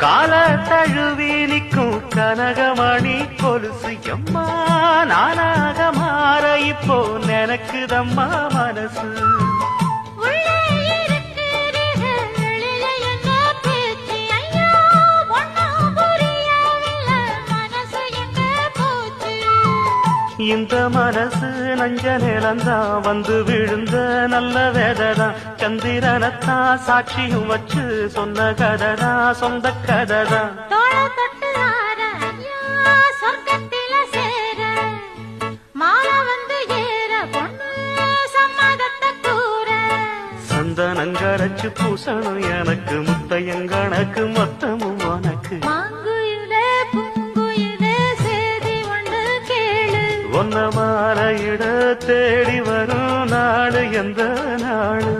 கால தழுவி நிற்கும் கனகமணி கொலுசு எம்மா நானாக மாற இப்போ நினைக்குதம்மா மனசு. இந்த மனசு நஞ்ச நிலந்தான் வந்து விழுந்த நல்ல வேததான். சந்திரனத்தான் சாட்சியும் வச்சு சொன்ன கததான் சொந்த கததான். சந்தனங்கரைச்சு பூசணும் எனக்கு முத்தையங்கணக்கு மொத்தமும் உனக்கு. ஒன்ன மாலையிட தேடி வரும் நாடு எந்த நாடு.